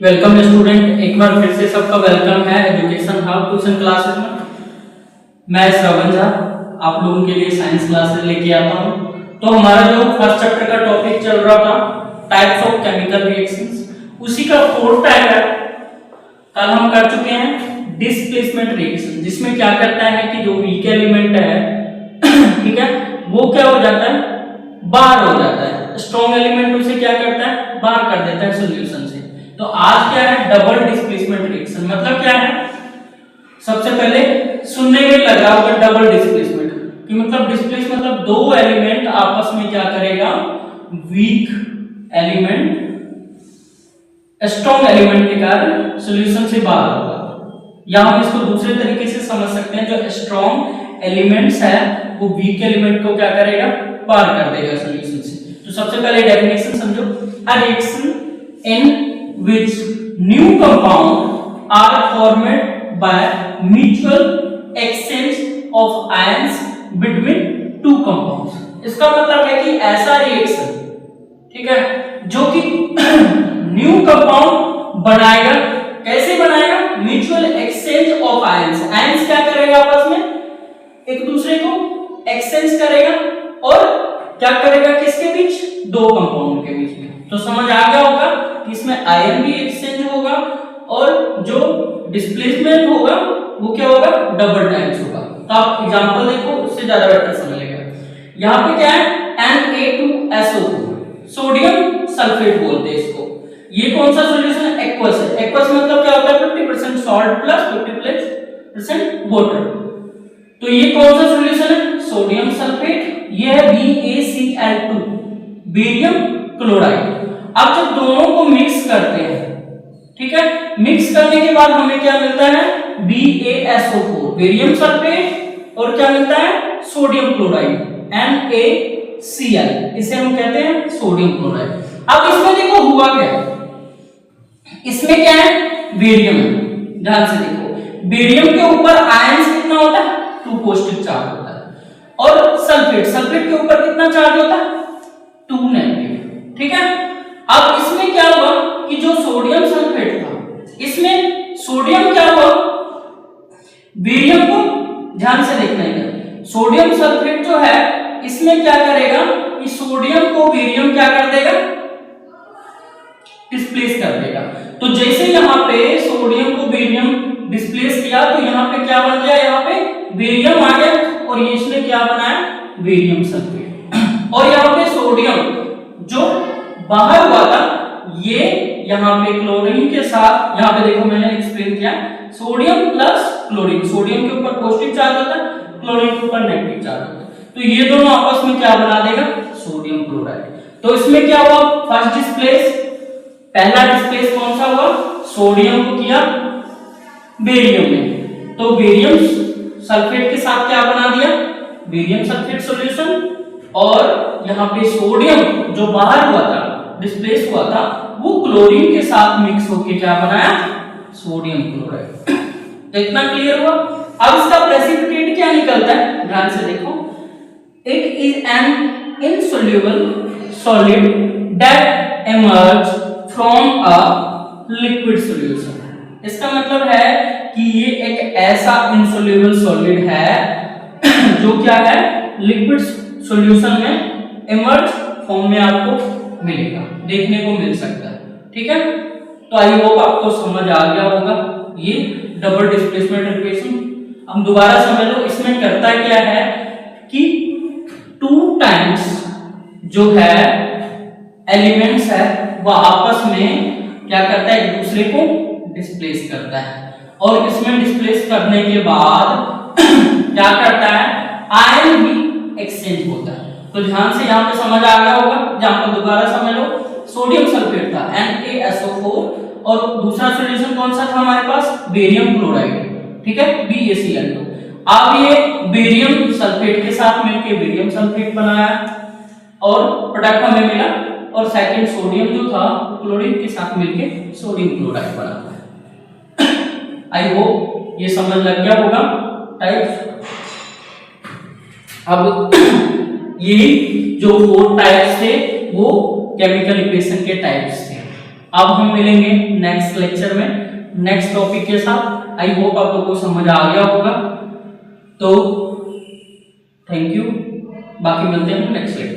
Welcome student, एक बार फिर से सबका वेलकम है एजुकेशन हब ट्यूशन क्लासेस में। मैं श्रवण झा आप लोगों के लिए साइंस क्लासेस लेके आता हूं। तो हमारा जो फर्स्ट चैप्टर का टॉपिक चल रहा था टाइप्स ऑफ केमिकल रिएक्शंस, उसी का फोर्थ टाइप है। कल हम कर चुके हैं डिस्प्लेसमेंट रिएक्शन, जिसमें क्या करता है कि जो वीक एलिमेंट है ठीक है, वो क्या हो जाता है, बाहर हो जाता है। स्ट्रॉन्ग एलिमेंट उसे क्या करता है, बाहर कर देता है सॉल्यूशन से। तो आज क्या है, डबल डिस्प्लेसमेंट रिएक्शन। मतलब क्या है, सबसे पहले सुनने में लग रहा होगा डबल डिस्प्लेसमेंट कि मतलब डिस्प्लेस मतलब दो एलिमेंट आपस में क्या करेगा, वीक एलिमेंट स्ट्रॉन्ग एलिमेंट के कारण सॉल्यूशन से बाहर होगा। या हम इसको दूसरे तरीके से समझ सकते हैं, जो स्ट्रॉन्ग एलिमेंट्स है वो वीक एलिमेंट को क्या करेगा, पार कर देगा सॉल्यूशन से। तो सबसे पहले डेफिनेशन समझो, a reaction in which new compound are formed by mutual exchange of ions between two compounds। इसका मतलब है कि ऐसा रिएक्शन, ठीक है, जो कि न्यू कंपाउंड बनाएगा। कैसे बनाएगा, mutual exchange of ions. Ions क्या करेगा, आपस में एक दूसरे को एक्सचेंज करेगा और क्या करेगा, किसके बीच, दो कंपाउंड के बीच में। तो समझ आ गया होगा कि इसमें आयन भी एक्सचेंज होगा और जो डिस्प्लेसमेंट होगा वो क्या होगा, डबल टाइम्स होगा। तो आप एग्जांपल देखो, उससे ज्यादा बेटर समझेगा। यहाँ पे क्या है, Na2SO4, सोडियम सल्फेट बोलते हैं इसको। ये कौन सा सॉल्यूशन है, एक्वस है। एक्वस मतलब क्या होता है, 50% सॉल्ट प्लस 50% वाटर। तो ये कौन सा सॉल्यूशन है, सोडियम सल्फेट। ये है BaCl2, बेरियम क्लोराइड। अब जब दोनों को मिक्स करते हैं, ठीक है, मिक्स करने के बाद हमें क्या मिलता है, BaSO4, बेरियम सल्फेट, और क्या मिलता है, सोडियम क्लोराइड, NaCl। इसे हम कहते हैं सोडियम क्लोराइड। अब इसमें देखो हुआ क्या है, इसमें क्या है, बेरियम है। ध्यान से देखो, बेरियम के ऊपर आयंस कितना होता है, 2 पॉजिटिव चार्ज होता है, और सल्फेट, सल्फेट के ऊपर कितना चार्ज होता है, 2 नेगेटिव। ठीक है, अब इसमें क्या हुआ कि जो सोडियम सल्फेट था, इसमें सोडियम क्या हुआ, बेरियम को ध्यान से देखना है, सोडियम सल्फेट जो है इसमें क्या करेगा कि सोडियम को बेरियम क्या कर देगा, डिस्प्लेस कर देगा। तो जैसे यहाँ पे सोडियम को बेरियम डिस्प्लेस किया तो यहाँ पे क्या बन गया, यहाँ पे बेरियम आ गया, और ये इसने क्या बनाया, बेरियम सल्फेट। और यहाँ पे सोडियम जो बाहर हुआ था, ये यहाँ पे क्लोरीन के साथ, यहाँ पे देखो मैंने एक्सप्लेन किया, सोडियम प्लस क्लोरीन, सोडियम के ऊपर पॉजिटिव चार्ज होता है, क्लोरीन के ऊपर नेगेटिव चार्ज होता है। तो ये दोनों आपस में क्या बना देगा, सोडियम क्लोराइड। तो इसमें क्या हुआ, फर्स्ट डिस्प्लेस, पहला डिस्प्लेस कौन सा हुआ, सोडियम को किया बेरियम में, तो बेरियम सल्फेट के साथ क्या बना दिया, बेरियम सल्फेट सॉल्यूशन। और यहाँ पे सोडियम जो बाहर हुआ था, डिस्प्लेस हुआ था, वो क्लोरीन के साथ मिक्स होकर क्या बनाया, सोडियम क्लोराइड। तो इतना क्लियर हुआ। अब इसका प्रेसिपिटेट क्या निकलता है, ध्यान से देखो, it is an insoluble solid that emerge from a liquid solution. इसका मतलब है कि ये एक ऐसा इनसोल्यूबल सॉलिड है जो क्या है, लिक्विड सॉल्यूशन में इमर्ज फॉर्म में आपको मिलेगा, देखने को मिल सकता है। ठीक है, तो आई होप आपको समझ आ गया होगा ये डबल डिस्प्लेसमेंट रिएक्शन। हम दोबारा समझ लो, इसमें करता क्या है कि 2 टाइम्स जो है एलिमेंट्स है वह आपस में क्या करता है, एक दूसरे को डिस्प्लेस करता है, और इसमें डिस्प्लेस करने के बाद क्या करता है, आयन भी एक्सचेंज होता है। तो ध्यान से यहाँ पे समझ आ गया होगा। जहां पर दोबारा समझ लो, सोडियम सल्फेट था NaSO4, और दूसरा सॉल्यूशन कौन सा था हमारे पास, बेरियम क्लोराइड, ठीक है, BaCl2। अब ये बेरियम सल्फेट के साथ मिलकर बेरियम सल्फेट बनाया और प्रोडक्ट हमें मिला, और सेकंड सोडियम जो था क्लोरीन के साथ मिलकर सोडियम क्लोराइड बना। आई होप ये समझ लग गया होगा टाइप्स। अब ये जो 4 टाइप्स थे वो केमिकल इक्वेशन के टाइप्स थे। अब हम मिलेंगे नेक्स्ट लेक्चर में नेक्स्ट टॉपिक के साथ। आई होप आप लोगों को समझ आ गया होगा। तो थैंक यू, बाकी मिलते हैं नेक्स्ट लेक्चर।